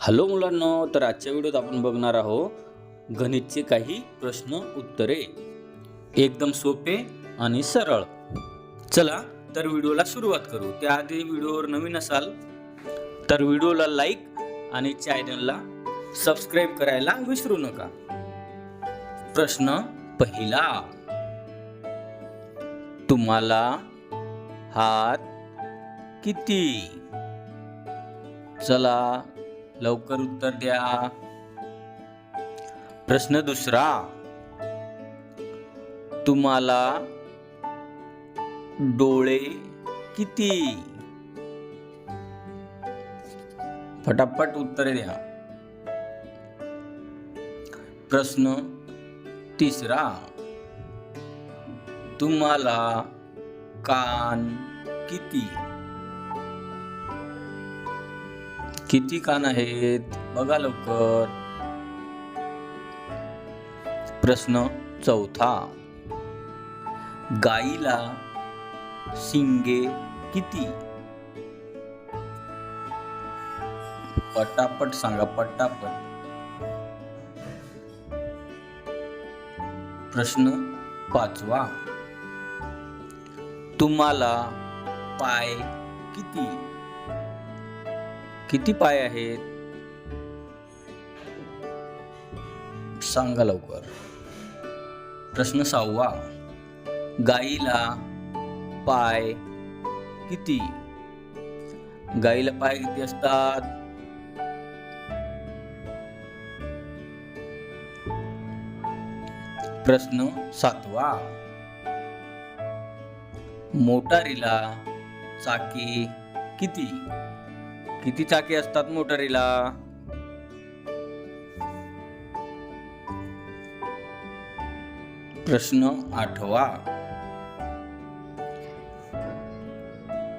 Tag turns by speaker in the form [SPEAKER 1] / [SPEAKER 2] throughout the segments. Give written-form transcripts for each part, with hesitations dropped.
[SPEAKER 1] Hello मुलांनो, तर आजच्या व्हिडिओत आपण बघणार आहोत गणितचे काही प्रश्न उत्तरे, एकदम सोपे आणि सरळ. चला तर व्हिडिओला सुरुवात करू. त्याआधी व्हिडिओवर नवीन असाल तर व्हिडिओला लाईक आणि चॅनलला सबस्क्राईब करायला विसरू नका. प्रश्न पहिला, तुम्हाला हात किती? चला लवकर उत्तर द्या. प्रश्न दुसरा, तुम्हाला डोळे किती? फटाफट उत्तरे द्या. प्रश्न तिसरा, तुम्हाला कान किती? किती कान आहेत बघा लवकर. प्रश्न चौथा, गाईला शिंगे किती? पटापट सांगा, पटापट. प्रश्न पाचवा, तुम्हाला पाय किती? किती पाय आहेत सांगा लवकर. प्रश्न सहावा, गाईला पाय किती? गाईला पाय किती असतात? प्रश्न सातवा, मोटारीला चाके किती? किती चाके असतात मोटारीला? प्रश्न आठवा,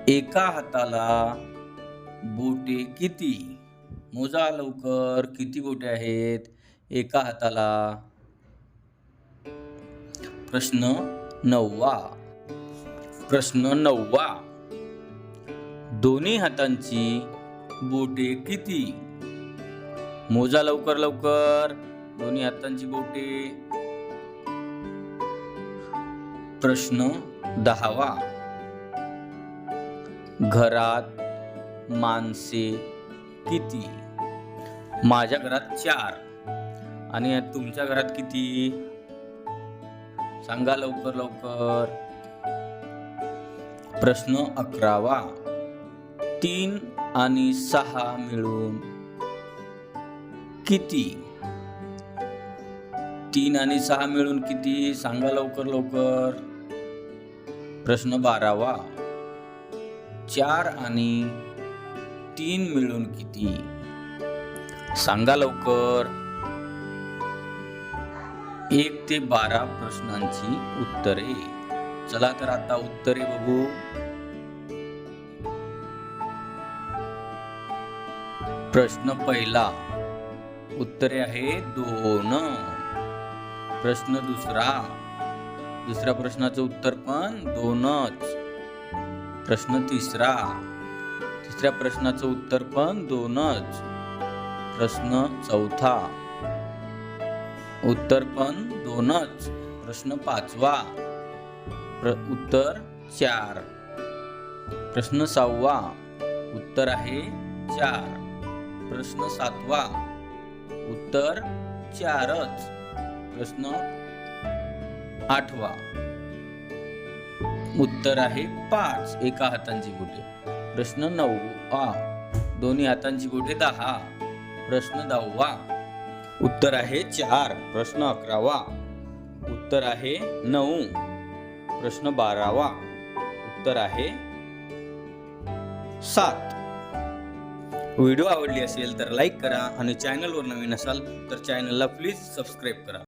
[SPEAKER 1] एका हाताला बोटे किती? मोजा लवकर, किती बोटे आहेत एका हाताला? प्रश्न नववा, दोन्ही हातांची बोटे किती? मोजा लवकर लवकर, दोन्ही हातांची बोटे. प्रश्न 10वा, घरात माणसे किती? माझ्या घरात 4 आणि तुमच्या घरात किती सांगा लवकर लवकर. प्रश्न 11वा, 3 आणि 6 मिळून किती? 3 आणि 6 मिळून किती सांगा लवकर लवकर. प्रश्न 12वा, 4 आणि 3 मिळून किती सांगा लवकर. 1 ते 12 प्रश्नांची उत्तरे. चला तर आता उत्तरे बघू. प्रश्न पहिला, उत्तरे आहे 2. प्रश्न दुसऱ्या प्रश्नाचं उत्तर पण 2च. प्रश्न तिसऱ्या प्रश्नाचं उत्तर पण 2च. प्रश्न चौथा, उत्तर पण 2च. प्रश्न 5वा, उत्तर 4. प्रश्न 6वा, उत्तर आहे 4. प्रश्न 7वा, उत्तर 4च. प्रश्न 8वा, उत्तर आहे 5 एका हातांची बोटे. प्रश्न 9वा, दोन्ही हातांची बोटे 10. प्रश्न 10वा, उत्तर आहे 4. प्रश्न 11वा, उत्तर आहे 9. प्रश्न 12वा, उत्तर आहे 7. व्हिडिओ आवडली असेल तर लाईक करा आणि चॅनलवर नवीन असाल तर चॅनलला प्लीज सबस्क्राईब करा.